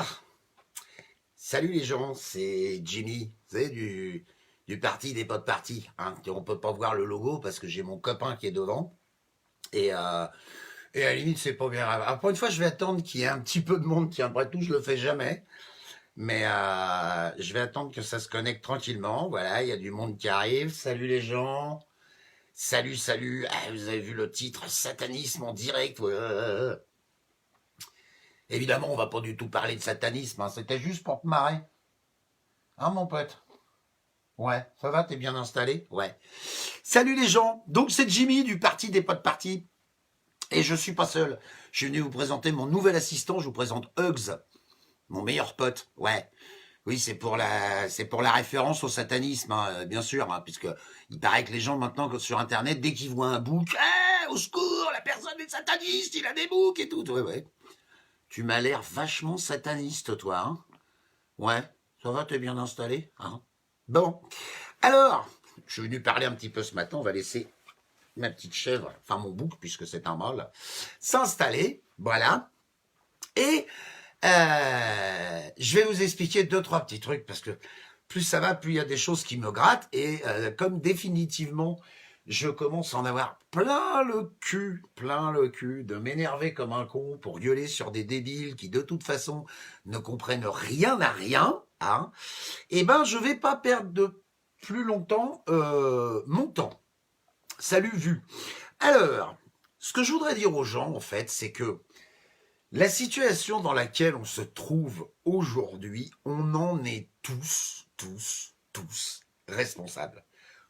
Ah, salut les gens, c'est Jimmy, vous savez, du parti des potes partis. Hein. On peut pas voir le logo parce que j'ai mon copain qui est devant. Et, euh, et à la limite, c'est pas bien grave. Alors, pour une fois, je vais attendre qu'il y ait un petit peu de monde, qui après tout, je le fais jamais. Mais je vais attendre que ça se connecte tranquillement. Voilà, il y a du monde qui arrive. Salut les gens. Salut, salut. Ah, vous avez vu le titre Satanisme en direct. Ouais. Évidemment, on va pas du tout parler de satanisme. Hein. C'était juste pour te marrer. Hein, mon pote? Ouais, ça va, t'es bien installé? Ouais. Salut les gens, donc c'est Jimmy du parti des potes partis. Et je suis pas seul. Je suis venu vous présenter mon nouvel assistant, je vous présente Hugs, mon meilleur pote. Ouais. Oui, c'est pour la référence au satanisme, hein, bien sûr, hein, puisque il paraît que les gens maintenant sur internet, dès qu'ils voient un bouc, au secours, la personne est sataniste, il a des boucs et tout. Ouais, ouais. Tu m'as l'air vachement sataniste, toi, hein? Ouais, ça va, t'es bien installé, hein? Bon. Alors, je suis venu parler un petit peu ce matin, on va laisser ma petite chèvre, enfin mon bouc, puisque c'est un mâle, s'installer, voilà. Et je vais vous expliquer deux, trois petits trucs, parce que plus ça va, plus il y a des choses qui me grattent, et comme définitivement, je commence à en avoir plein le cul, de m'énerver comme un con pour gueuler sur des débiles qui, de toute façon, ne comprennent rien à rien, hein, et ben, je vais pas perdre de plus longtemps mon temps. Salut, vu. Alors, ce que je voudrais dire aux gens, en fait, c'est que la situation dans laquelle on se trouve aujourd'hui, on en est tous responsables.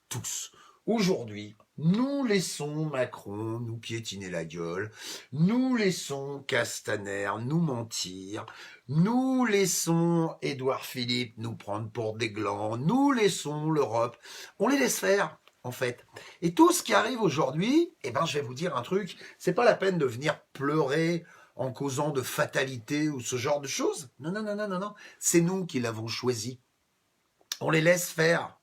Tous. Aujourd'hui, nous laissons Macron nous piétiner la gueule, nous laissons Castaner nous mentir, nous laissons Édouard Philippe nous prendre pour des glands, nous laissons l'Europe. On les laisse faire, en fait. Et tout ce qui arrive aujourd'hui, eh ben, je vais vous dire un truc, c'est pas la peine de venir pleurer en causant de fatalité ou ce genre de choses. Non, non, non, non, non, non. C'est nous qui l'avons choisi. On les laisse faire.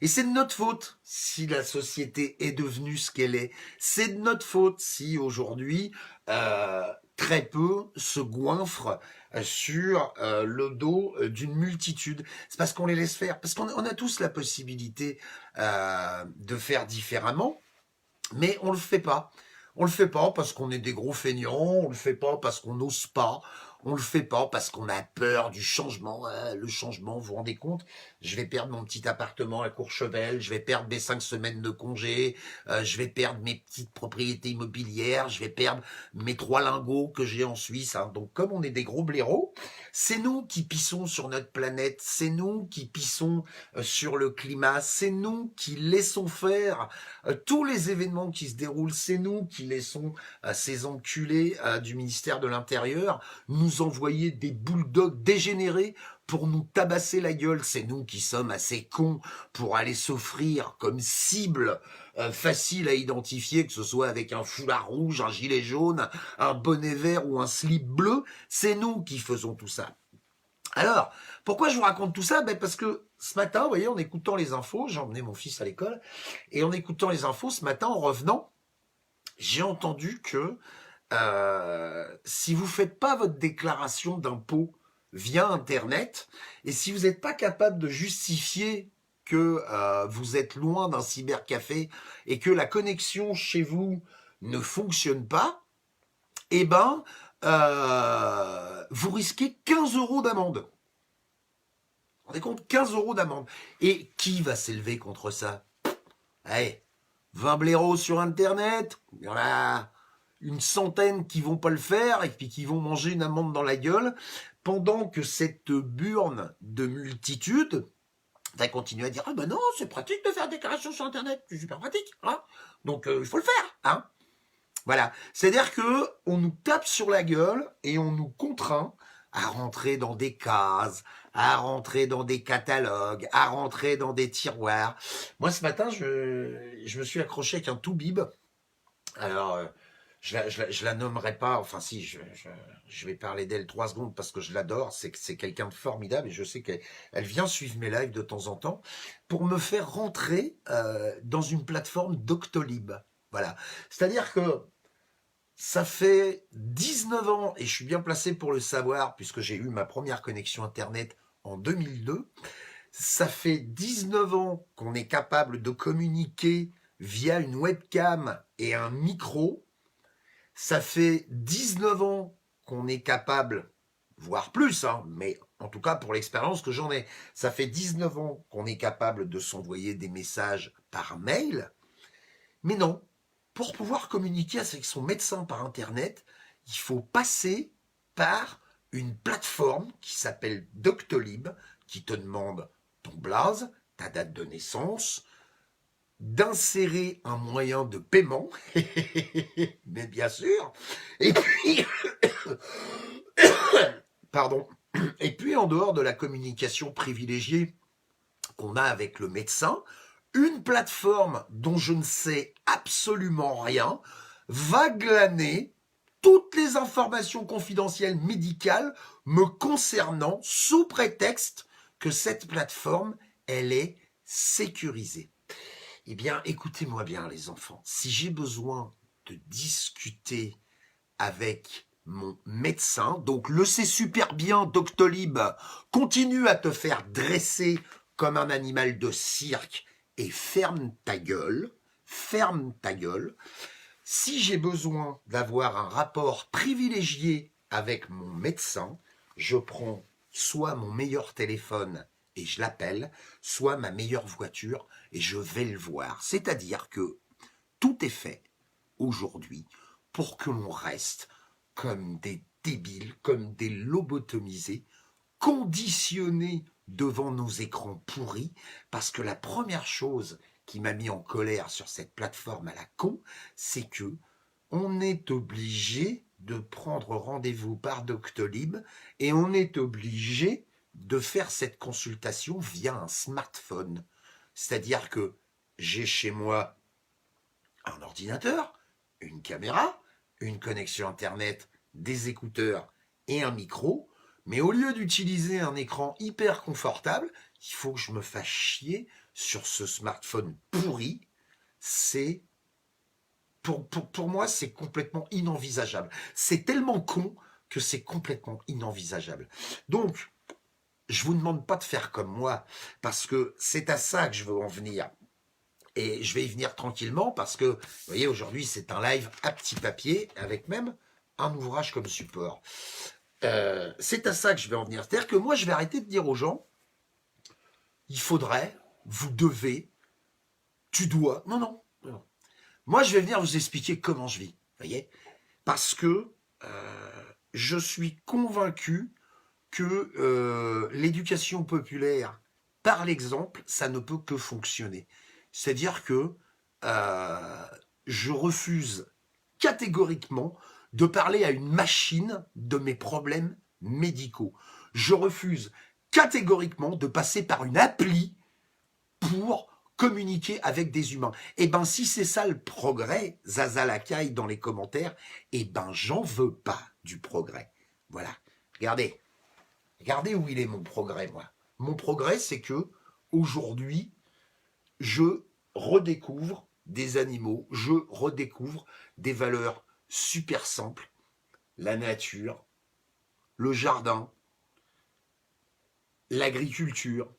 Et c'est de notre faute si la société est devenue ce qu'elle est. C'est de notre faute si aujourd'hui très peu se goinfrent sur le dos d'une multitude. C'est parce qu'on les laisse faire, parce qu'on a tous la possibilité de faire différemment, mais on le fait pas. On le fait pas parce qu'on est des gros feignants, on le fait pas parce qu'on n'ose pas, on le fait pas parce qu'on a peur du changement. Le changement, vous vous rendez compte? Je vais perdre mon petit appartement à Courchevel, je vais perdre mes 5 semaines de congé, je vais perdre mes petites propriétés immobilières, je vais perdre mes 3 lingots que j'ai en Suisse. Hein. Donc comme on est des gros blaireaux, c'est nous qui pissons sur notre planète, c'est nous qui pissons sur le climat, c'est nous qui laissons faire tous les événements qui se déroulent, c'est nous qui laissons ces enculés du ministère de l'Intérieur nous envoyer des bulldogs dégénérés pour nous tabasser la gueule. C'est nous qui sommes assez cons pour aller s'offrir comme cible facile à identifier, que ce soit avec un foulard rouge, un gilet jaune, un bonnet vert ou un slip bleu. C'est nous qui faisons tout ça. Alors, pourquoi je vous raconte tout ça? Parce que ce matin, vous voyez, en écoutant les infos, j'ai emmené mon fils à l'école, et en écoutant les infos, ce matin, en revenant, j'ai entendu que si vous ne faites pas votre déclaration d'impôt via Internet, et si vous n'êtes pas capable de justifier que vous êtes loin d'un cybercafé et que la connexion chez vous ne fonctionne pas, eh ben, vous risquez 15 € d'amende. Vous vous rendez compte? 15 € d'amende. Et qui va s'élever contre ça? Allez, 20 blaireaux sur Internet, il y en a une centaine qui vont pas le faire et puis qui vont manger une amende dans la gueule, pendant que cette burne de multitude va continuer à dire « Ah ben non, c'est pratique de faire des déclaration sur Internet, c'est super pratique, hein, donc il faut le faire, hein ». Voilà, c'est-à-dire que on nous tape sur la gueule et on nous contraint à rentrer dans des cases, à rentrer dans des catalogues, à rentrer dans des tiroirs. Moi, ce matin, je me suis accroché avec un toubib. Alors, je la nommerai pas, enfin si, je vais parler d'elle 3 secondes parce que je l'adore, c'est quelqu'un de formidable et je sais qu'elle vient suivre mes lives de temps en temps pour me faire rentrer dans une plateforme Doctolib. Voilà, c'est-à-dire que Ça fait 19 ans, et je suis bien placé pour le savoir, puisque j'ai eu ma première connexion Internet en 2002. Ça fait 19 ans qu'on est capable de communiquer via une webcam et un micro. Ça fait 19 ans qu'on est capable, voire plus, hein, mais en tout cas pour l'expérience que j'en ai, ça fait 19 ans qu'on est capable de s'envoyer des messages par mail. Mais non, pour pouvoir communiquer avec son médecin par Internet, il faut passer par une plateforme qui s'appelle Doctolib, qui te demande ton blaze, ta date de naissance, d'insérer un moyen de paiement, mais bien sûr, et puis, pardon, et puis en dehors de la communication privilégiée qu'on a avec le médecin, une plateforme dont je ne sais absolument rien va glaner toutes les informations confidentielles médicales me concernant sous prétexte que cette plateforme, elle est sécurisée. Eh bien, écoutez-moi bien les enfants, si j'ai besoin de discuter avec mon médecin, donc le sais super bien, Doctolib, continue à te faire dresser comme un animal de cirque et ferme ta gueule, ferme ta gueule. Si j'ai besoin d'avoir un rapport privilégié avec mon médecin, je prends soit mon meilleur téléphone et je l'appelle, soit ma meilleure voiture et je vais le voir. C'est-à-dire que tout est fait aujourd'hui pour que l'on reste comme des débiles, comme des lobotomisés, conditionnés devant nos écrans pourris, parce que la première chose qui m'a mis en colère sur cette plateforme à la con, c'est que on est obligé de prendre rendez-vous par Doctolib et on est obligé de faire cette consultation via un smartphone. C'est-à-dire que j'ai chez moi un ordinateur, une caméra, une connexion Internet, des écouteurs et un micro, mais au lieu d'utiliser un écran hyper confortable, il faut que je me fasse chier sur ce smartphone pourri. C'est pour moi, c'est complètement inenvisageable. C'est tellement con que c'est complètement inenvisageable. Donc, je vous demande pas de faire comme moi, parce que c'est à ça que je veux en venir. Et je vais y venir tranquillement parce que, vous voyez, aujourd'hui, c'est un live à petit papier avec même un ouvrage comme support. C'est à ça que je vais en venir. C'est-à-dire que moi, je vais arrêter de dire aux gens, il faudrait, vous devez, tu dois. Non, non, non. Moi, je vais venir vous expliquer comment je vis. Vous voyez, parce que je suis convaincu que l'éducation populaire, par l'exemple, ça ne peut que fonctionner. C'est-à-dire que je refuse catégoriquement de parler à une machine de mes problèmes médicaux. Je refuse catégoriquement de passer par une appli pour communiquer avec des humains. Eh ben, si c'est ça le progrès, Zaza Lacaille dans les commentaires, eh ben, j'en veux pas du progrès. Voilà. Regardez. Regardez où il est mon progrès, moi. Mon progrès, c'est que aujourd'hui, je redécouvre des animaux, je redécouvre des valeurs super simples, la nature, le jardin, l'agriculture,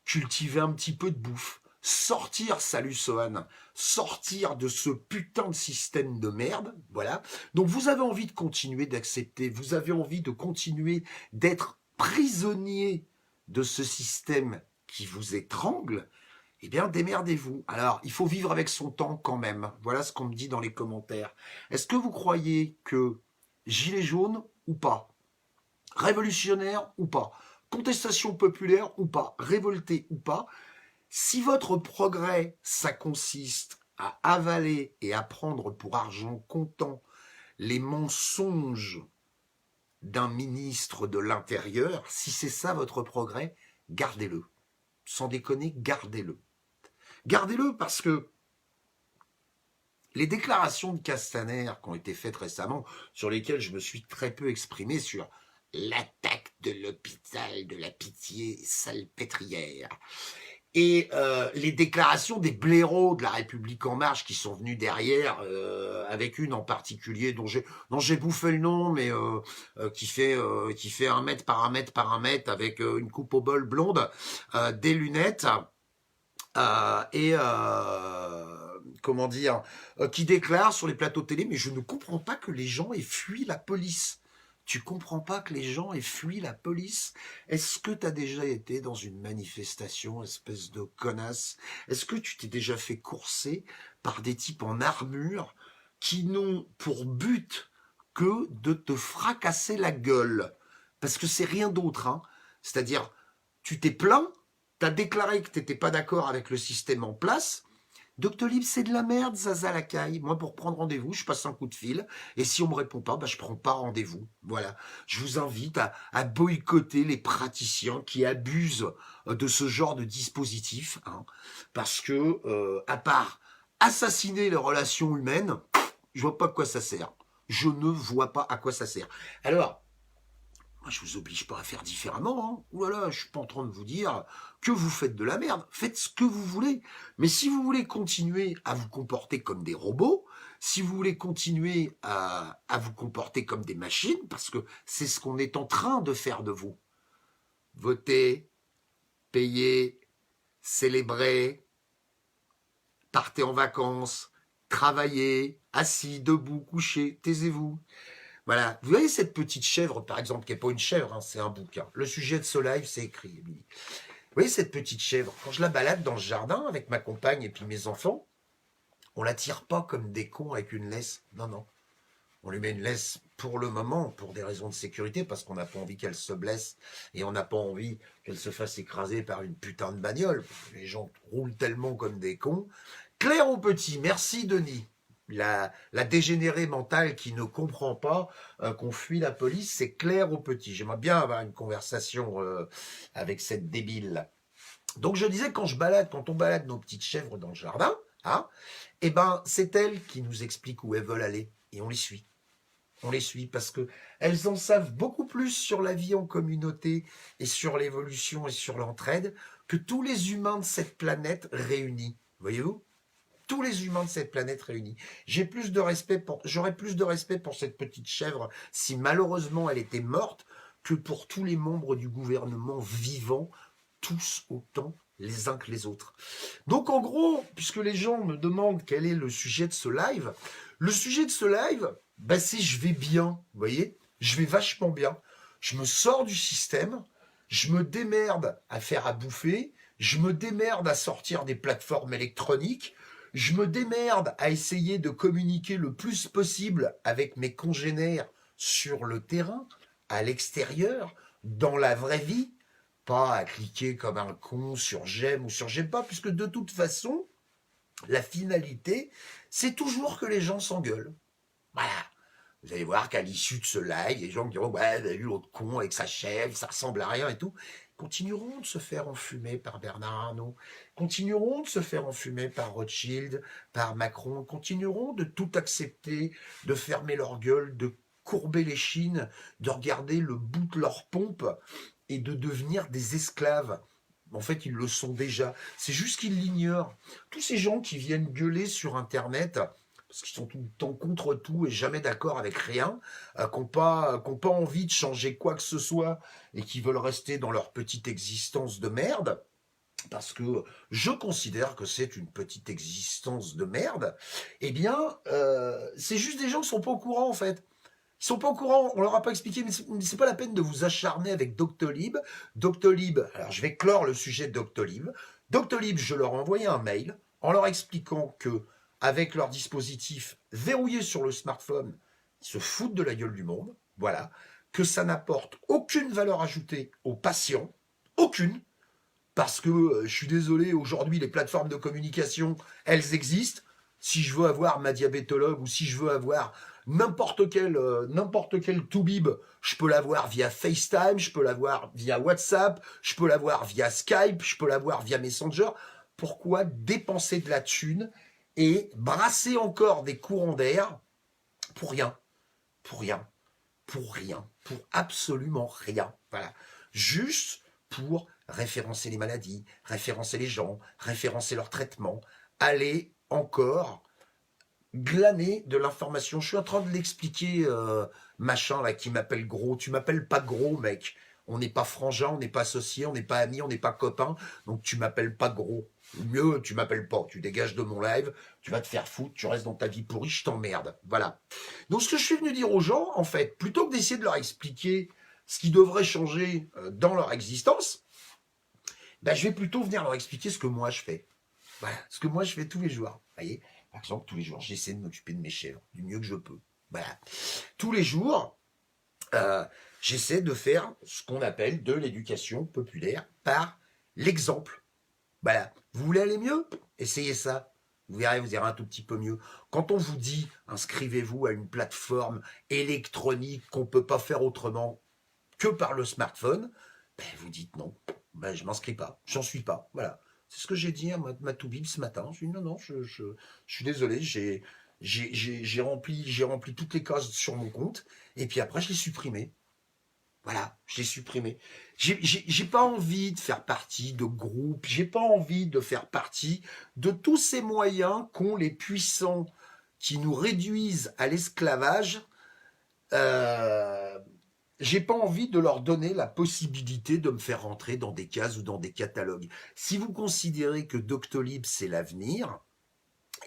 cultiver un petit peu de bouffe, sortir, salut Sohan, sortir de ce putain de système de merde, voilà. Donc vous avez envie de continuer d'accepter, vous avez envie de continuer d'être prisonnier de ce système qui vous étrangle, eh bien, démerdez-vous. Alors, il faut vivre avec son temps quand même. Voilà ce qu'on me dit dans les commentaires. Est-ce que vous croyez que gilet jaune ou pas, révolutionnaire ou pas, contestation populaire ou pas, révolté ou pas, si votre progrès, ça consiste à avaler et à prendre pour argent comptant les mensonges d'un ministre de l'Intérieur, si c'est ça votre progrès, gardez-le. Sans déconner, gardez-le. Gardez-le parce que les déclarations de Castaner qui ont été faites récemment, sur lesquelles je me suis très peu exprimé sur l'attaque de l'hôpital de la Pitié-Salpêtrière, et les déclarations des blaireaux de la République En Marche qui sont venus derrière, avec une en particulier dont j'ai bouffé le nom, mais qui fait 1 mètre par 1 mètre par 1 mètre avec une coupe au bol blonde, des lunettes et comment dire, qui déclare sur les plateaux télé, mais je ne comprends pas que les gens aient fui la police. Tu comprends pas que les gens aient fui la police? Est-ce que tu as déjà été dans une manifestation, espèce de connasse? Est-ce que tu t'es déjà fait courser par des types en armure qui n'ont pour but que de te fracasser la gueule? Parce que c'est rien d'autre, hein. C'est-à-dire, tu t'es plaint, t'as déclaré que t'étais pas d'accord avec le système en place. Doctolib, c'est de la merde, Zaza Lacaille. Moi, pour prendre rendez-vous, je passe un coup de fil. Et si on me répond pas, je prends pas rendez-vous. Voilà. Je vous invite à boycotter les praticiens qui abusent de ce genre de dispositif, hein, parce que, à part assassiner les relations humaines, je vois pas à quoi ça sert. Je ne vois pas à quoi ça sert. Alors, moi, je vous oblige pas à faire différemment. Hein. Ouh là là, je suis pas en train de vous dire que vous faites de la merde. Faites ce que vous voulez. Mais si vous voulez continuer à vous comporter comme des robots, si vous voulez continuer à vous comporter comme des machines, parce que c'est ce qu'on est en train de faire de vous. Votez, payez, célébrez, partez en vacances, travaillez, assis, debout, couché, taisez-vous. Voilà, vous voyez cette petite chèvre, par exemple, qui n'est pas une chèvre, hein, c'est un bouquin. Le sujet de ce live, c'est écrit, Émilie. Vous voyez cette petite chèvre, quand je la balade dans le jardin avec ma compagne et puis mes enfants, on la tire pas comme des cons avec une laisse. Non, non. On lui met une laisse pour le moment, pour des raisons de sécurité, parce qu'on n'a pas envie qu'elle se blesse et on n'a pas envie qu'elle se fasse écraser par une putain de bagnole. Les gens roulent tellement comme des cons. Claire au petit, merci Denis. La dégénérée mentale qui ne comprend pas qu'on fuit la police, c'est Claire au petit. J'aimerais bien avoir une conversation avec cette débile. Donc je disais, quand on balade nos petites chèvres dans le jardin, hein, eh ben c'est elles qui nous expliquent où elles veulent aller et on les suit. On les suit parce que elles en savent beaucoup plus sur la vie en communauté et sur l'évolution et sur l'entraide que tous les humains de cette planète réunis. Voyez-vous? Tous les humains de cette planète réunis. J'aurais plus de respect pour cette petite chèvre si malheureusement elle était morte que pour tous les membres du gouvernement vivants, tous autant les uns que les autres. Donc en gros, puisque les gens me demandent quel est le sujet de ce live, le sujet de ce live, c'est je vais bien, vous voyez, je vais vachement bien. Je me sors du système, je me démerde à faire à bouffer, je me démerde à sortir des plateformes électroniques, je me démerde à essayer de communiquer le plus possible avec mes congénères sur le terrain, à l'extérieur, dans la vraie vie, pas à cliquer comme un con sur j'aime ou sur j'aime pas, puisque de toute façon, la finalité, c'est toujours que les gens s'engueulent. Voilà. Vous allez voir qu'à l'issue de ce live, les gens me diront, ouais, vous avez vu l'autre con avec sa chèvre, ça ressemble à rien et tout. Continueront de se faire enfumer par Bernard Arnault, continueront de se faire enfumer par Rothschild, par Macron, continueront de tout accepter, de fermer leur gueule, de courber les chines, de regarder le bout de leur pompe et de devenir des esclaves. En fait, ils le sont déjà. C'est juste qu'ils l'ignorent. Tous ces gens qui viennent gueuler sur Internet, parce qu'ils sont tout le temps contre tout et jamais d'accord avec rien, qui n'ont pas envie de changer quoi que ce soit et qui veulent rester dans leur petite existence de merde, parce que je considère que c'est une petite existence de merde, eh bien, c'est juste des gens qui ne sont pas au courant, en fait. Ils sont pas au courant, on leur a pas expliqué, mais c'est pas la peine de vous acharner avec Doctolib. Doctolib, alors je vais clore le sujet de Doctolib. Doctolib, je leur ai envoyé un mail en leur expliquant que, avec leur dispositif verrouillé sur le smartphone, ils se foutent de la gueule du monde, voilà, que ça n'apporte aucune valeur ajoutée aux patients, aucune, parce que, je suis désolé, aujourd'hui, les plateformes de communication, elles existent. Si je veux avoir ma diabétologue ou si je veux avoir n'importe quel toubib, je peux l'avoir via FaceTime, je peux l'avoir via WhatsApp, je peux l'avoir via Skype, je peux l'avoir via Messenger. Pourquoi dépenser de la thune et brasser encore des courants d'air pour rien, pour rien, pour rien, pour absolument rien. Voilà. Juste pour référencer les maladies, référencer les gens, référencer leurs traitements, aller encore glaner de l'information. Je suis en train de l'expliquer, machin là qui m'appelle gros. Tu m'appelles pas gros, mec. On n'est pas frangin, on n'est pas associés, on n'est pas amis, on n'est pas copains. Donc tu m'appelles pas gros. Ou mieux, tu m'appelles pas. Tu dégages de mon live, tu vas te faire foutre, tu restes dans ta vie pourrie, je t'emmerde. Voilà. Donc ce que je suis venu dire aux gens, en fait, plutôt que d'essayer de leur expliquer ce qui devrait changer dans leur existence, ben, je vais plutôt venir leur expliquer ce que moi je fais. Voilà, ce que moi je fais tous les jours. Vous voyez, par exemple, tous les jours, j'essaie de m'occuper de mes chèvres du mieux que je peux. Voilà. Tous les jours, j'essaie de faire ce qu'on appelle de l'éducation populaire par l'exemple. Voilà. Vous voulez aller mieux? Essayez ça. Vous verrez, vous irez un tout petit peu mieux. Quand on vous dit, inscrivez-vous à une plateforme électronique qu'on ne peut pas faire autrement que par le smartphone, ben, vous dites non, ben, je m'inscris pas, j'en suis pas. Voilà. C'est ce que j'ai dit à ma toubib ce matin. Je dis non, non, je suis désolé, j'ai rempli toutes les cases sur mon compte, et puis après je l'ai supprimé. Voilà, je l'ai supprimé. J'ai pas envie de faire partie de groupes, j'ai pas envie de faire partie de tous ces moyens qu'ont les puissants qui nous réduisent à l'esclavage. J'ai pas envie de leur donner la possibilité de me faire rentrer dans des cases ou dans des catalogues. Si vous considérez que Doctolib c'est l'avenir,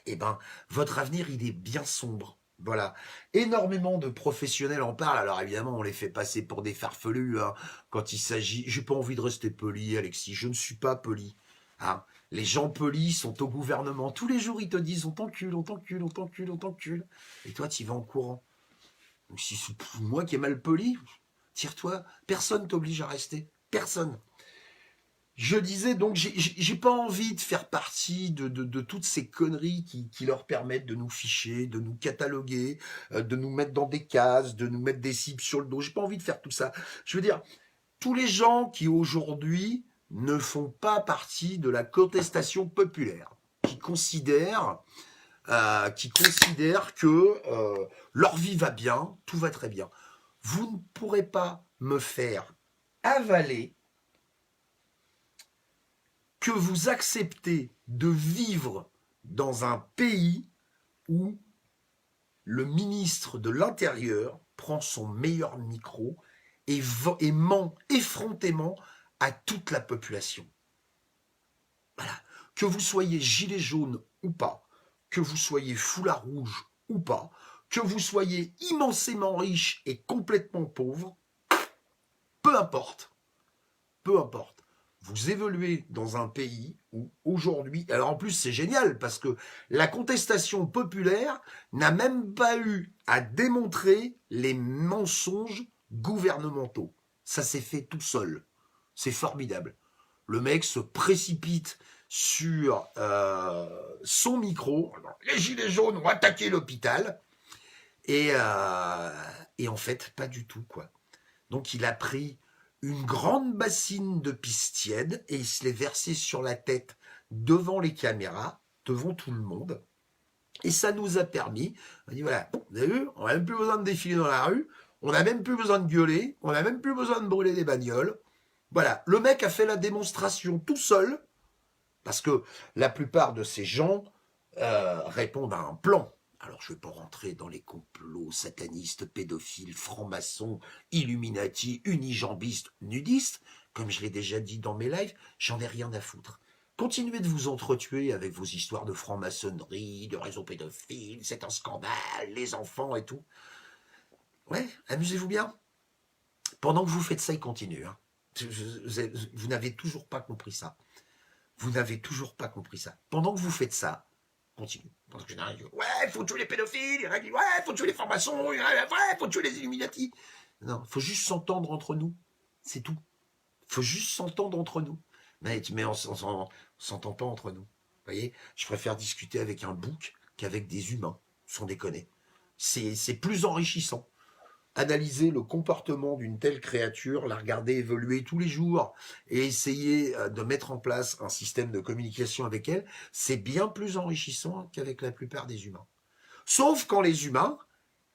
eh ben votre avenir il est bien sombre. Voilà, énormément de professionnels en parlent. Alors évidemment, on les fait passer pour des farfelus hein, quand il s'agit. J'ai pas envie de rester poli, Alexis. Je ne suis pas poli. Hein. Les gens polis sont au gouvernement. Tous les jours, ils te disent on t'encule, on t'encule, on t'encule, on t'encule. Et toi, tu y vas en courant. Donc, si c'est moi qui est mal poli, tire-toi. Personne t'oblige à rester. Personne. Je disais donc, j'ai pas envie de faire partie de toutes ces conneries qui leur permettent de nous ficher, de nous cataloguer, de nous mettre dans des cases, de nous mettre des cibles sur le dos. J'ai pas envie de faire tout ça. Je veux dire, tous les gens qui aujourd'hui ne font pas partie de la contestation populaire, qui considèrent que leur vie va bien, tout va très bien. Vous ne pourrez pas me faire avaler que vous acceptez de vivre dans un pays où le ministre de l'Intérieur prend son meilleur micro et ment effrontément à toute la population. Voilà. Que vous soyez gilet jaune ou pas, que vous soyez foulard rouge ou pas, que vous soyez immensément riche et complètement pauvre, peu importe. Peu importe. Vous évoluez dans un pays où aujourd'hui, alors en plus c'est génial parce que la contestation populaire n'a même pas eu à démontrer les mensonges gouvernementaux. Ça s'est fait tout seul. C'est formidable. Le mec se précipite sur son micro. Les gilets jaunes ont attaqué l'hôpital et en fait pas du tout quoi. Donc il a pris une grande bassine de pisse tiède et il se l'est versé sur la tête devant les caméras, devant tout le monde. Et ça nous a permis, on a dit voilà, vous avez vu, on n'a même plus besoin de défiler dans la rue, on n'a même plus besoin de gueuler, on n'a même plus besoin de brûler des bagnoles. Voilà, le mec a fait la démonstration tout seul, parce que la plupart de ces gens répondent à un plan. Alors, je ne vais pas rentrer dans les complots satanistes, pédophiles, francs-maçons, illuminati, unijambistes, nudistes. Comme je l'ai déjà dit dans mes lives, j'en ai rien à foutre. Continuez de vous entretuer avec vos histoires de franc-maçonnerie, de réseaux pédophiles, c'est un scandale, les enfants et tout. Ouais, amusez-vous bien. Pendant que vous faites ça, il continue. Hein. Vous n'avez toujours pas compris ça. Vous n'avez toujours pas compris ça. Pendant que vous faites ça, continue. Parce que ouais, faut tuer les pédophiles, ouais, faut tuer les francs-maçons, ouais, faut tuer les Illuminati. Non, faut juste s'entendre entre nous. C'est tout. Faut juste s'entendre entre nous. Mais on s'entend pas entre nous. Vous voyez, je préfère discuter avec un bouc qu'avec des humains, sans déconner. C'est plus enrichissant. Analyser le comportement d'une telle créature, la regarder évoluer tous les jours et essayer de mettre en place un système de communication avec elle, c'est bien plus enrichissant qu'avec la plupart des humains. Sauf quand les humains,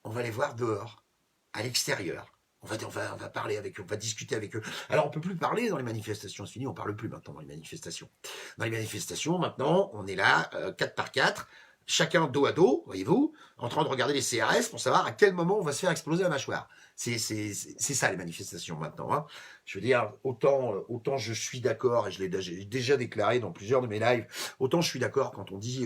on va les voir dehors, à l'extérieur. On va parler avec eux, on va discuter avec eux. Alors, on peut plus parler dans les manifestations, c'est fini, on parle plus maintenant dans les manifestations. Dans les manifestations, maintenant, on est là, 4 par 4, chacun dos à dos, voyez-vous, en train de regarder les CRS pour savoir à quel moment on va se faire exploser la mâchoire. C'est ça les manifestations maintenant. Hein. Je veux dire, autant je suis d'accord, et je l'ai déjà déclaré dans plusieurs de mes lives, autant je suis d'accord quand on dit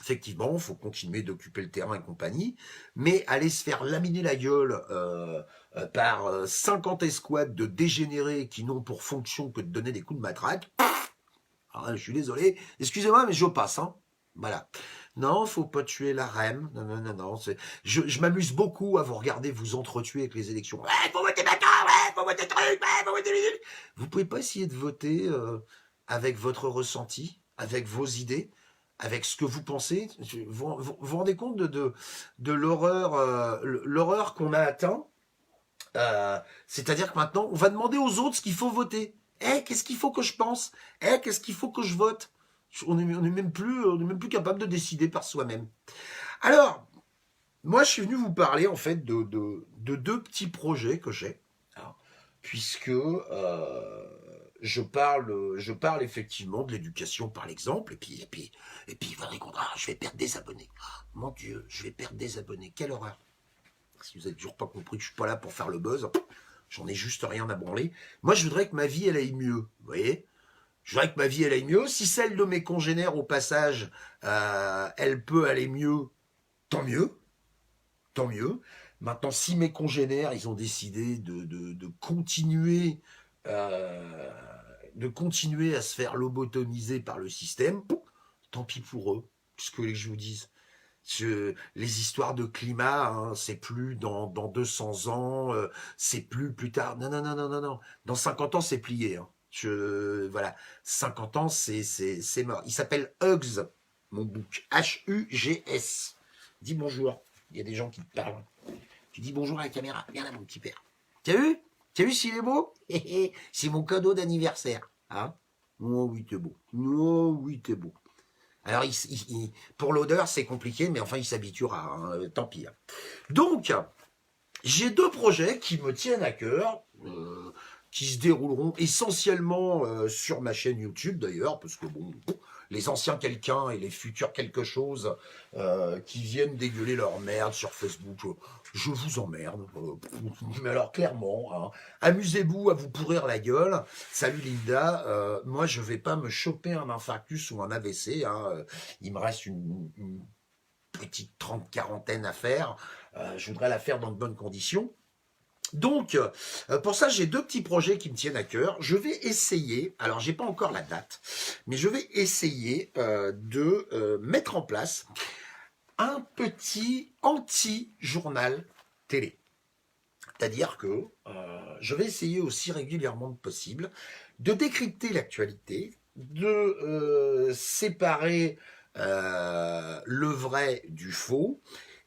effectivement, il faut continuer d'occuper le terrain et compagnie, mais aller se faire laminer la gueule par 50 escouades de dégénérés qui n'ont pour fonction que de donner des coups de matraque, alors, je suis désolé, excusez-moi, mais je passe. Hein. Voilà. Non, faut pas tuer la reine. Non, non, non, non. Je m'amuse beaucoup à vous regarder vous entretuer avec les élections. Ouais, faut voter Macron, ouais, faut voter truc, ouais, faut voter... Vous pouvez pas essayer de voter avec votre ressenti, avec vos idées, avec ce que vous pensez. Vous rendez compte de l'horreur qu'on a atteint. C'est-à-dire que maintenant, on va demander aux autres ce qu'il faut voter. Qu'est-ce qu'il faut que je pense? Qu'est-ce qu'il faut que je vote? On est même plus capable de décider par soi-même. Alors, moi, je suis venu vous parler en fait de deux petits projets que j'ai, hein, puisque je parle effectivement de l'éducation par l'exemple, et puis vous allez comprendre, je vais perdre des abonnés. Mon Dieu, je vais perdre des abonnés. Quelle horreur! Si vous n'avez toujours pas compris que je suis pas là pour faire le buzz, j'en ai juste rien à branler. Moi, je voudrais que ma vie, elle aille mieux. Vous voyez? Je voudrais que ma vie, elle aille mieux. Si celle de mes congénères, au passage, elle peut aller mieux, tant mieux. Tant mieux. Maintenant, si mes congénères, ils ont décidé de continuer à se faire lobotomiser par le système, tant pis pour eux. Qu'est-ce que je vous dise? Les histoires de climat, hein, c'est plus dans 200 ans, c'est plus tard. Non, non, non, non, non, non. Dans 50 ans, c'est plié. Hein. Voilà. 50 ans, c'est mort. Il s'appelle Hugs, mon book. Hugs. Dis bonjour. Il y a des gens qui te parlent. Tu dis bonjour à la caméra. Viens là, mon petit père. T'as vu? T'as vu s'il est beau? C'est mon cadeau d'anniversaire. Hein? Oh oui, t'es beau. Oh oui, t'es beau. Alors, pour l'odeur, c'est compliqué, mais enfin, il s'habituera, hein, tant pis. Hein. Donc, j'ai deux projets qui me tiennent à cœur, qui se dérouleront essentiellement sur ma chaîne YouTube, d'ailleurs, parce que, bon, les anciens quelqu'un et les futurs quelque chose qui viennent dégueuler leur merde sur Facebook, je vous emmerde. Mais alors, clairement, hein, amusez-vous à vous pourrir la gueule. Salut Linda, moi je vais pas me choper un infarctus ou un AVC. Hein, il me reste une petite quarantaine à faire. Je voudrais la faire dans de bonnes conditions. Donc, pour ça, j'ai deux petits projets qui me tiennent à cœur. Je vais essayer, alors j'ai pas encore la date, mais je vais essayer de mettre en place un petit anti-journal télé. C'est-à-dire que je vais essayer aussi régulièrement que possible de décrypter l'actualité, de séparer le vrai du faux,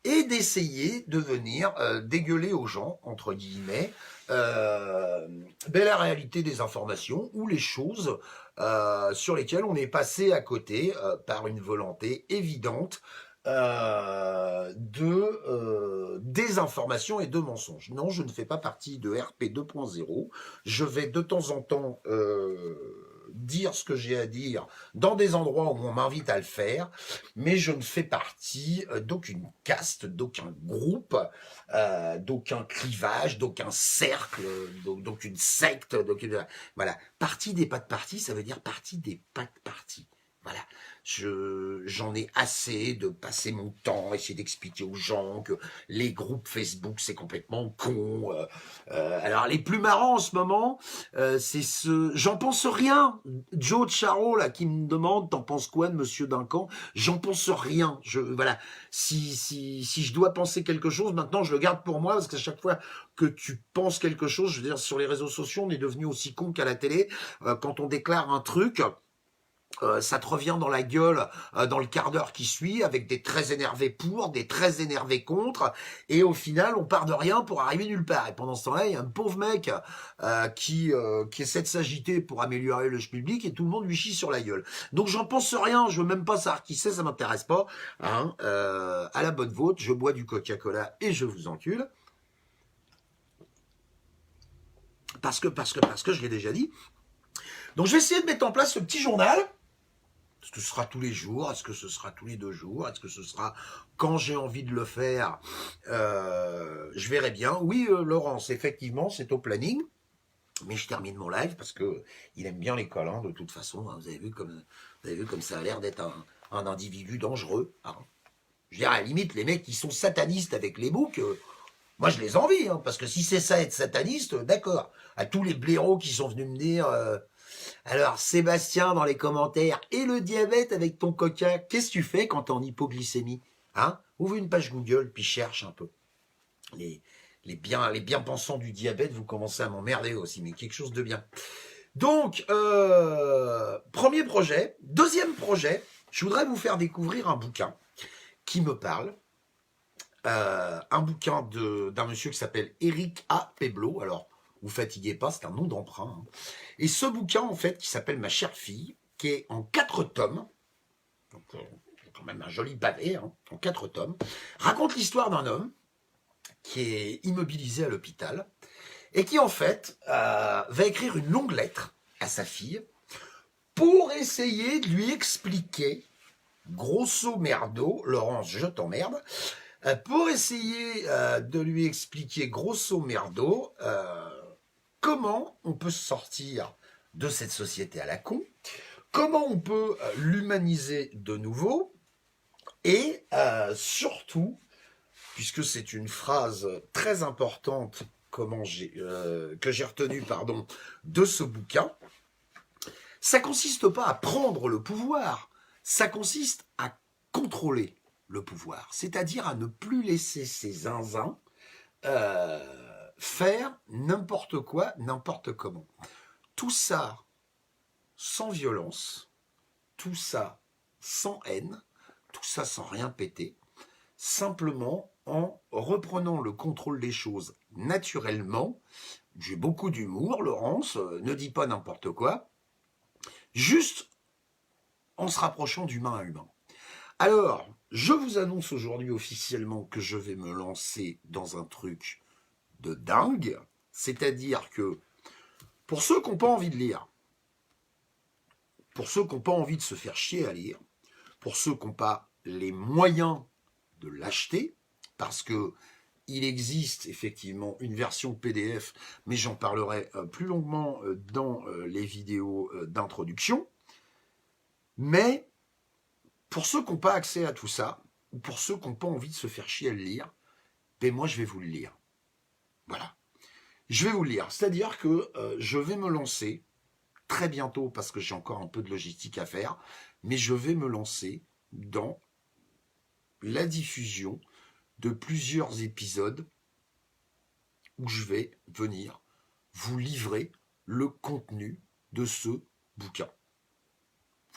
et d'essayer de venir dégueuler aux gens, entre guillemets, la réalité des informations ou les choses sur lesquelles on est passé à côté par une volonté évidente de désinformation et de mensonges. Non, je ne fais pas partie de RP 2.0. Je vais de temps en temps dire ce que j'ai à dire dans des endroits où on m'invite à le faire, mais je ne fais partie d'aucune caste, d'aucun groupe, d'aucun clivage, d'aucun cercle, d'aucune secte, voilà. Parti des pas de parti, ça veut dire parti des pas de parti. Voilà, j'en ai assez de passer mon temps à essayer d'expliquer aux gens que les groupes Facebook c'est complètement con. Alors les plus marrants en ce moment, c'est j'en pense rien. Joe Charo là qui me demande t'en penses quoi de Monsieur Duncan? J'en pense rien. Voilà, si je dois penser quelque chose maintenant je le garde pour moi parce qu'à chaque fois que tu penses quelque chose, je veux dire sur les réseaux sociaux on est devenu aussi con qu'à la télé quand on déclare un truc. Ça te revient dans la gueule dans le quart d'heure qui suit, avec des très énervés pour, des très énervés contre, et au final, on part de rien pour arriver nulle part. Et pendant ce temps-là, il y a un pauvre mec qui essaie de s'agiter pour améliorer le schmilblick, et tout le monde lui chie sur la gueule. Donc j'en pense rien, je veux même pas savoir qui c'est, ça m'intéresse pas. Hein, à la bonne vôtre, je bois du Coca-Cola et je vous encule. parce que je l'ai déjà dit. Donc je vais essayer de mettre en place ce petit journal. Est-ce que ce sera tous les jours? Est-ce que ce sera tous les 2 jours? Est-ce que ce sera quand j'ai envie de le faire? Je verrai bien. Oui, Laurence, effectivement, c'est au planning. Mais je termine mon live parce que il aime bien les câlins de toute façon. Hein. Vous avez vu comme ça a l'air d'être un individu dangereux. Hein. Je dirais, à la limite, les mecs qui sont satanistes avec les boucs, moi je les envie. Hein, parce que si c'est ça être sataniste, d'accord. À tous les blaireaux qui sont venus me dire... alors, Sébastien, dans les commentaires, et le diabète avec ton coca, qu'est-ce que tu fais quand t'es en hypoglycémie? Hein? Ouvre une page Google, puis cherche un peu. Les bien-pensants du diabète, vous commencez à m'emmerder aussi, mais quelque chose de bien. Donc, premier projet. Deuxième projet, je voudrais vous faire découvrir un bouquin qui me parle. Un bouquin d'un monsieur qui s'appelle Eric A. Peblo. Alors, vous fatiguez pas, c'est un nom d'emprunt. Hein. Et ce bouquin, en fait, qui s'appelle Ma chère fille, qui est en 4 tomes, donc quand même un joli pavé, hein, en 4 tomes, raconte l'histoire d'un homme qui est immobilisé à l'hôpital et qui, en fait, va écrire une longue lettre à sa fille pour essayer de lui expliquer, grosso merdo, Laurence, je t'emmerde, pour essayer de lui expliquer, grosso merdo, comment on peut se sortir de cette société à la con, comment on peut l'humaniser de nouveau, et surtout, puisque c'est une phrase très importante que j'ai retenue de ce bouquin, ça consiste pas à prendre le pouvoir, ça consiste à contrôler le pouvoir, c'est-à-dire à ne plus laisser ces zinzins faire n'importe quoi, n'importe comment. Tout ça sans violence, tout ça sans haine, tout ça sans rien péter, simplement en reprenant le contrôle des choses naturellement. J'ai beaucoup d'humour, Laurence, ne dis pas n'importe quoi, juste en se rapprochant d'humain à humain. Alors, je vous annonce aujourd'hui officiellement que je vais me lancer dans un truc de dingue, c'est-à-dire que pour ceux qui n'ont pas envie de lire, pour ceux qui n'ont pas envie de se faire chier à lire, pour ceux qui n'ont pas les moyens de l'acheter, parce que il existe effectivement une version PDF, mais j'en parlerai plus longuement dans les vidéos d'introduction. Mais pour ceux qui n'ont pas accès à tout ça, ou pour ceux qui n'ont pas envie de se faire chier à le lire, ben moi je vais vous le lire. Voilà. Je vais vous le lire. C'est-à-dire que je vais me lancer très bientôt, parce que j'ai encore un peu de logistique à faire, mais je vais me lancer dans la diffusion de plusieurs épisodes où je vais venir vous livrer le contenu de ce bouquin.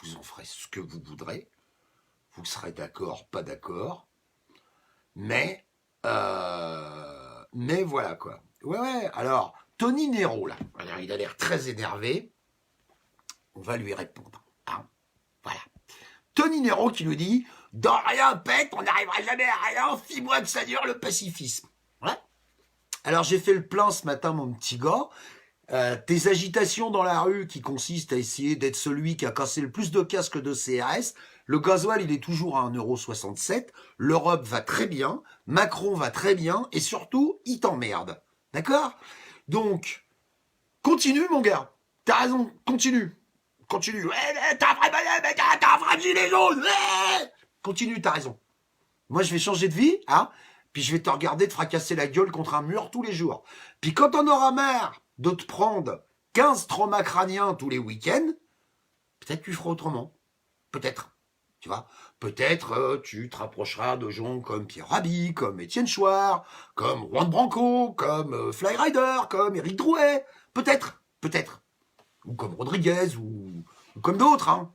Vous en ferez ce que vous voudrez, vous serez d'accord, pas d'accord, mais voilà quoi. Ouais, alors, Tony Nero, là, alors, il a l'air très énervé, on va lui répondre. Hein, voilà. Tony Nero qui nous dit « Dans rien, pète, on n'arrivera jamais à rien, fis-moi que ça dure le pacifisme. » Ouais. Alors j'ai fait le plein ce matin, mon petit gars. Tes agitations dans la rue qui consistent à essayer d'être celui qui a cassé le plus de casques de CRS, le gasoil il est toujours à 1,67 €, l'Europe va très bien, Macron va très bien, et surtout, il t'emmerde. D'accord? Donc, continue mon gars, t'as raison, continue. Continue, ouais, t'as un vrai gilet jaune, ouais. Continue, t'as raison. Moi je vais changer de vie, hein, puis je vais te regarder te fracasser la gueule contre un mur tous les jours. Puis quand on aura marre de te prendre 15 traumas crâniens tous les week-ends, peut-être tu feras autrement. Peut-être. Tu vois, peut-être tu te rapprocheras de gens comme Pierre Rabhi, comme Étienne Chouard, comme Juan Branco, comme Fly Rider, comme Éric Drouet. Peut-être. Ou comme Rodriguez, ou comme d'autres, hein.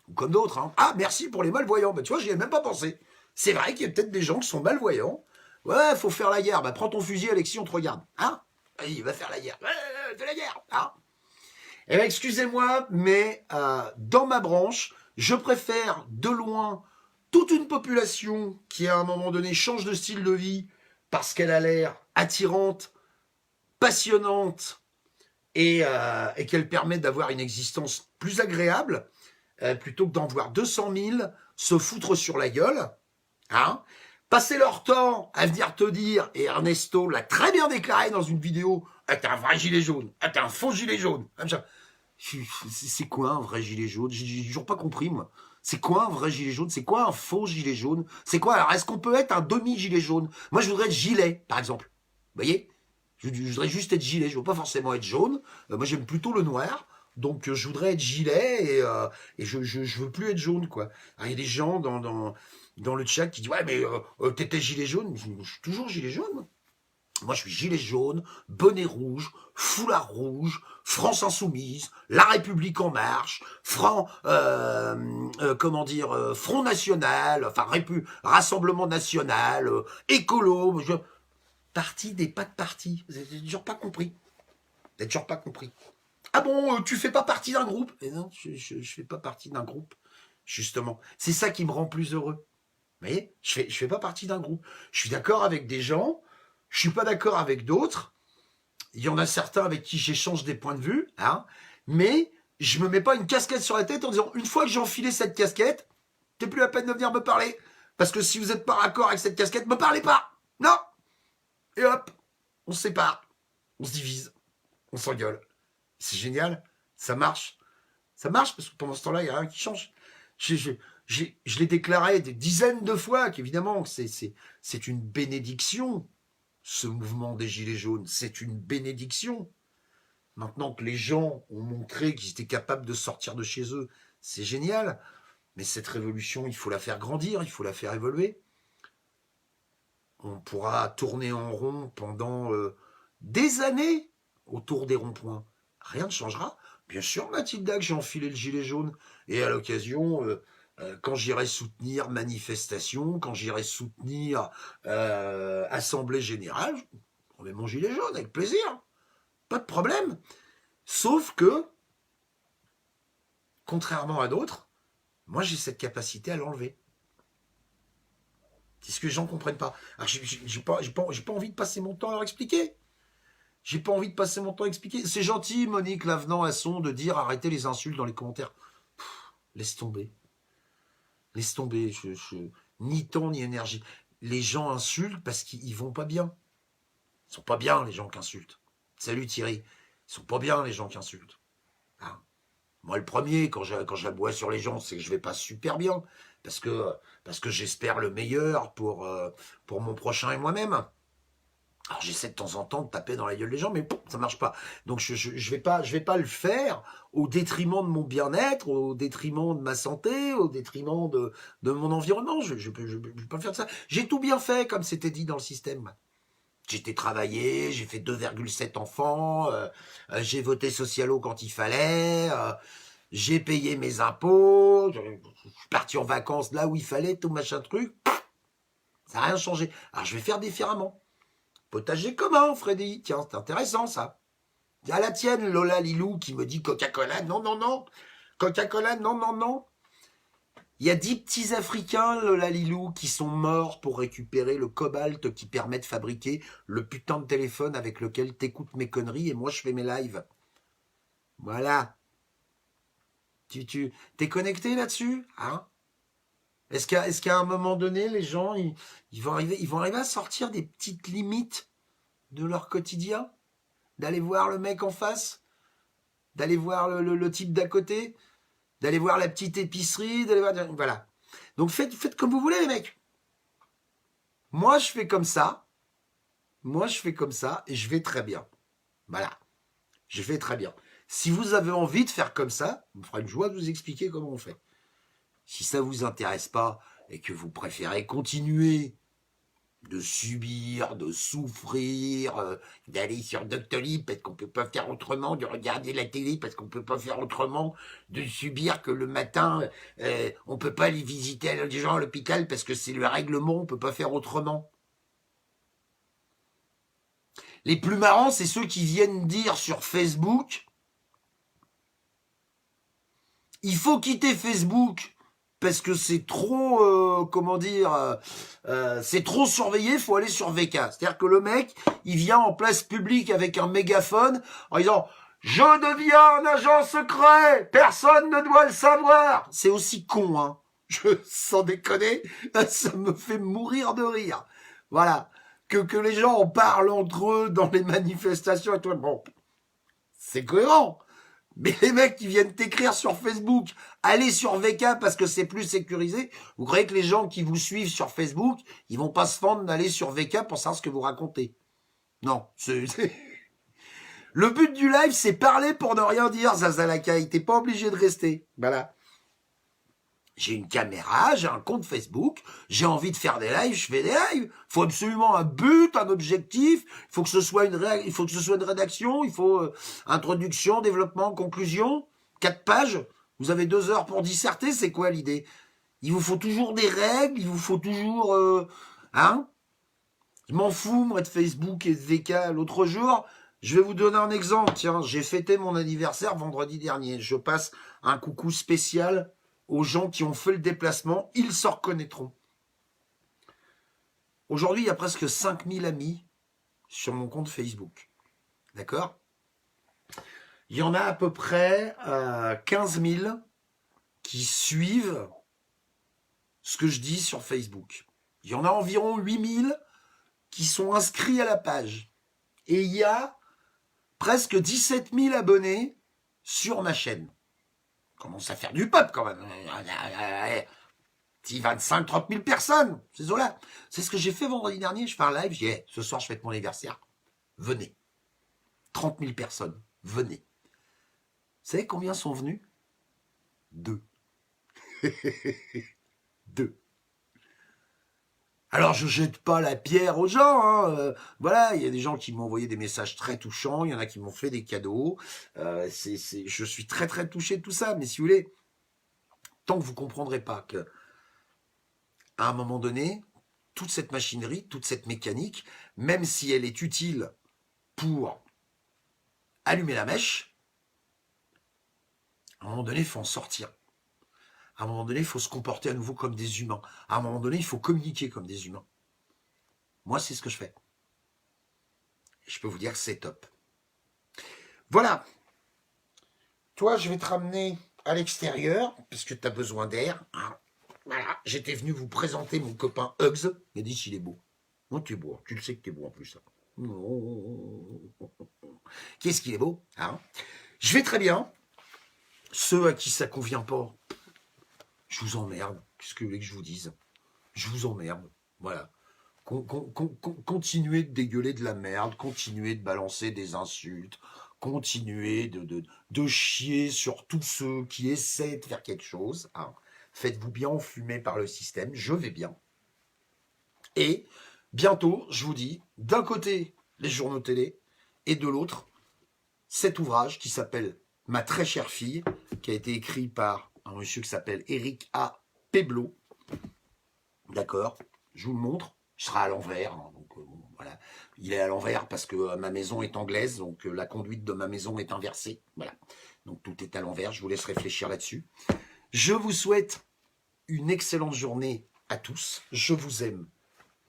Ou comme d'autres, hein. Ah, merci pour les malvoyants. Bah, tu vois, j'y ai même pas pensé. C'est vrai qu'il y a peut-être des gens qui sont malvoyants. Ouais, faut faire la guerre. Bah, prends ton fusil, Alexis, on te regarde. Hein? Il va faire la guerre. Ouais, fais la guerre. Hein? Eh bien, excusez-moi, mais dans ma branche, je préfère de loin toute une population qui, à un moment donné, change de style de vie parce qu'elle a l'air attirante, passionnante et qu'elle permet d'avoir une existence plus agréable, plutôt que d'en voir 200 000 se foutre sur la gueule, hein, passer leur temps à venir te dire, et Ernesto l'a très bien déclaré dans une vidéo, ah, t'es un vrai gilet jaune, ah, t'es un faux gilet jaune. C'est quoi un vrai gilet jaune? J'ai toujours pas compris, moi. C'est quoi un vrai gilet jaune? C'est quoi un faux gilet jaune? C'est quoi? Alors, est-ce qu'on peut être un demi-gilet jaune? Moi, je voudrais être gilet, par exemple. Vous voyez? Je voudrais juste être gilet. Je veux pas forcément être jaune. Moi, j'aime plutôt le noir. Donc, je voudrais être gilet et je veux plus être jaune, quoi. Alors, il y a des gens dans le chat qui disent, ouais, mais t'étais gilet jaune. Je suis toujours gilet jaune, moi. Moi, je suis gilet jaune, bonnet rouge, foulard rouge, France Insoumise, La République En Marche, Front National, enfin Rassemblement National, écolo, parti des pas de parti. Vous n'avez toujours pas compris. Vous n'avez toujours pas compris. Ah bon, tu fais pas partie d'un groupe? Mais non, je fais pas partie d'un groupe, justement. C'est ça qui me rend plus heureux. Vous voyez, je fais pas partie d'un groupe. Je suis d'accord avec des gens. Je suis pas d'accord avec d'autres. Il y en a certains avec qui j'échange des points de vue, hein, mais je me mets pas une casquette sur la tête en disant, une fois que j'ai enfilé cette casquette, c'est plus la peine de venir me parler. Parce que si vous n'êtes pas d'accord avec cette casquette, me parlez pas. Non. Et hop, on se sépare. On se divise. On s'engueule. C'est génial. Ça marche. Ça marche parce que pendant ce temps-là, il n'y a rien qui change. Je l'ai déclaré des dizaines de fois qu'évidemment, c'est une bénédiction. Ce mouvement des Gilets jaunes, c'est une bénédiction. Maintenant que les gens ont montré qu'ils étaient capables de sortir de chez eux, c'est génial. Mais cette révolution, il faut la faire grandir, il faut la faire évoluer. On pourra tourner en rond pendant des années autour des ronds-points. Rien ne changera. Bien sûr, Mathilda, que j'ai enfilé le gilet jaune. Et à l'occasion, quand j'irai soutenir manifestation, quand j'irai soutenir assemblée générale, je remets mon gilet jaune avec plaisir. Pas de problème. Sauf que, contrairement à d'autres, moi j'ai cette capacité à l'enlever. C'est ce que les gens ne comprennent pas. Alors j'ai pas envie de passer mon temps à leur expliquer. J'ai pas envie de passer mon temps à expliquer. C'est gentil, Monique Lavenant-Asson, de dire arrêtez les insultes dans les commentaires. Laisse tomber. Laisse tomber. Ni temps, ni énergie. Les gens insultent parce qu'ils vont pas bien. Ils sont pas bien, les gens qui insultent. Salut Thierry. Ils sont pas bien, les gens qui insultent. Hein. Moi, le premier, quand j'aboie sur les gens, c'est que je vais pas super bien. Parce que j'espère le meilleur pour mon prochain et moi-même. Alors j'essaie de temps en temps de taper dans la gueule des gens, mais bon, ça marche pas. Donc je vais pas le faire au détriment de mon bien-être, au détriment de ma santé, au détriment de mon environnement. Je peux pas faire ça. J'ai tout bien fait, comme c'était dit dans le système. J'ai été travaillé, j'ai fait 2,7 enfants, j'ai voté socialo quand il fallait, j'ai payé mes impôts, je suis parti en vacances là où il fallait, tout machin truc. Ça n'a rien changé. Alors je vais faire différemment. Potager commun, Freddy. Tiens, c'est intéressant, ça. Il y a la tienne, Lola Lilou, qui me dit Coca-Cola. Non, non, non. Coca-Cola, non, non, non. Il y a 10 petits Africains, Lola Lilou, qui sont morts pour récupérer le cobalt qui permet de fabriquer le putain de téléphone avec lequel t'écoutes mes conneries et moi, je fais mes lives. Voilà. T'es connecté là-dessus, hein? Est-ce qu'à un moment donné, les gens, ils vont arriver à sortir des petites limites de leur quotidien? D'aller voir le mec en face? D'aller voir le type d'à côté? D'aller voir la petite épicerie? D'aller voir... Voilà. Donc faites comme vous voulez, les mecs. Moi, je fais comme ça. Moi, je fais comme ça et je vais très bien. Voilà. Je vais très bien. Si vous avez envie de faire comme ça, on me fera une joie de vous expliquer comment on fait. Si ça vous intéresse pas et que vous préférez continuer de subir, de souffrir, d'aller sur Doctolib parce qu'on peut pas faire autrement, de regarder la télé parce qu'on peut pas faire autrement, de subir que le matin on peut pas aller visiter les gens à l'hôpital parce que c'est le règlement, on peut pas faire autrement. Les plus marrants, c'est ceux qui viennent dire sur Facebook il faut quitter Facebook parce que c'est trop, c'est trop surveillé, il faut aller sur VK. C'est-à-dire que le mec, il vient en place publique avec un mégaphone en disant Je deviens un agent secret, personne ne doit le savoir. C'est aussi con, hein. Sans déconner, ça me fait mourir de rire. Voilà. Que les gens en parlent entre eux dans les manifestations et tout. Bon, c'est cohérent. Mais les mecs qui viennent t'écrire sur Facebook, allez sur VK parce que c'est plus sécurisé, vous croyez que les gens qui vous suivent sur Facebook, ils vont pas se fendre d'aller sur VK pour savoir ce que vous racontez? Non, Le but du live, c'est parler pour ne rien dire, Zazalaka. T'es pas obligé de rester. Voilà. J'ai une caméra, j'ai un compte Facebook, j'ai envie de faire des lives, je fais des lives. Il faut absolument un but, un objectif. Il faut que ce soit une rédaction. Il faut introduction, développement, conclusion. 4 pages. Vous avez 2 heures pour disserter. C'est quoi l'idée? Il vous faut toujours des règles. Il vous faut toujours... hein? Je m'en fous, moi, de Facebook et de VK. L'autre jour, je vais vous donner un exemple. Tiens, j'ai fêté mon anniversaire vendredi dernier. Je passe un coucou spécial aux gens qui ont fait le déplacement, ils s'en reconnaîtront. Aujourd'hui, il y a presque 5000 amis sur mon compte Facebook. D'accord? Il y en a à peu près 15 000 qui suivent ce que je dis sur Facebook. Il y en a environ 8 000 qui sont inscrits à la page. Et il y a presque 17 000 abonnés sur ma chaîne. Commence à faire du pop quand même. 25-30 000 personnes, ces eaux-là. C'est ce que j'ai fait vendredi dernier. Je fais un live, je dis, hey, ce soir je fête mon anniversaire. Venez. 30 000 personnes, venez. Vous savez combien sont venus? 2. 2. Alors je jette pas la pierre aux gens, hein. Voilà, il y a des gens qui m'ont envoyé des messages très touchants, il y en a qui m'ont fait des cadeaux. Je suis très très touché de tout ça, mais si vous voulez, tant que vous comprendrez pas que à un moment donné, toute cette machinerie, toute cette mécanique, même si elle est utile pour allumer la mèche, à un moment donné, il faut en sortir. À un moment donné, il faut se comporter à nouveau comme des humains. À un moment donné, il faut communiquer comme des humains. Moi, c'est ce que je fais. Et je peux vous dire que c'est top. Voilà. Toi, je vais te ramener à l'extérieur, parce que tu as besoin d'air. Voilà. J'étais venu vous présenter mon copain Hugs. Il a dit qu'il est beau. Non, tu es beau. Tu le sais que tu es beau en plus. Qu'est-ce qu'il est beau, hein? Je vais très bien. Ceux à qui ça convient pas, je vous emmerde. Qu'est-ce que vous voulez que je vous dise? Je vous emmerde. Voilà. Continuez de dégueuler de la merde, continuez de balancer des insultes, continuez de chier sur tous ceux qui essaient de faire quelque chose. Hein. Faites-vous bien enfumer par le système, je vais bien. Et bientôt, je vous dis, d'un côté, les journaux télé, et de l'autre, cet ouvrage qui s'appelle « Ma très chère fille », qui a été écrit par un monsieur qui s'appelle Éric A. Peblot. D'accord, je vous le montre. Il sera à l'envers, hein, donc voilà. Il est à l'envers parce que ma maison est anglaise, donc la conduite de ma maison est inversée. Voilà, donc tout est à l'envers. Je vous laisse réfléchir là-dessus. Je vous souhaite une excellente journée à tous. Je vous aime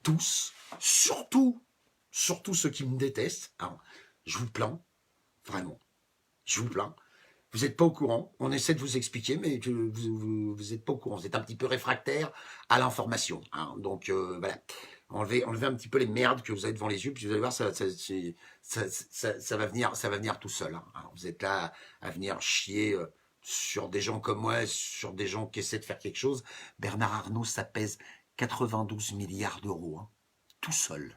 tous, surtout ceux qui me détestent. Hein. Je vous plains, vraiment. Je vous plains. Vous n'êtes pas au courant. On essaie de vous expliquer, mais vous n'êtes pas au courant. Vous êtes un petit peu réfractaire à l'information. Hein. Donc, voilà. Enlevez un petit peu les merdes que vous avez devant les yeux, puis vous allez voir, ça va venir tout seul. Hein. Alors, vous êtes là à venir chier sur des gens comme moi, sur des gens qui essaient de faire quelque chose. Bernard Arnault, ça pèse 92 milliards d'euros. Hein. Tout seul.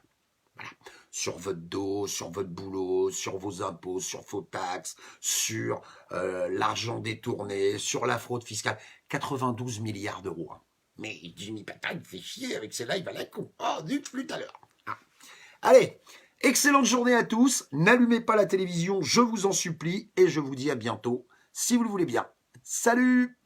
Voilà. Sur votre dos, sur votre boulot, sur vos impôts, sur vos taxes, sur l'argent détourné, sur la fraude fiscale. 92 milliards d'euros. Hein. Mais Jimmy Pata, il fait chier avec ses lives à la con. Oh, dites plus tout à l'heure. Ah. Allez, excellente journée à tous. N'allumez pas la télévision, je vous en supplie. Et je vous dis à bientôt, si vous le voulez bien. Salut!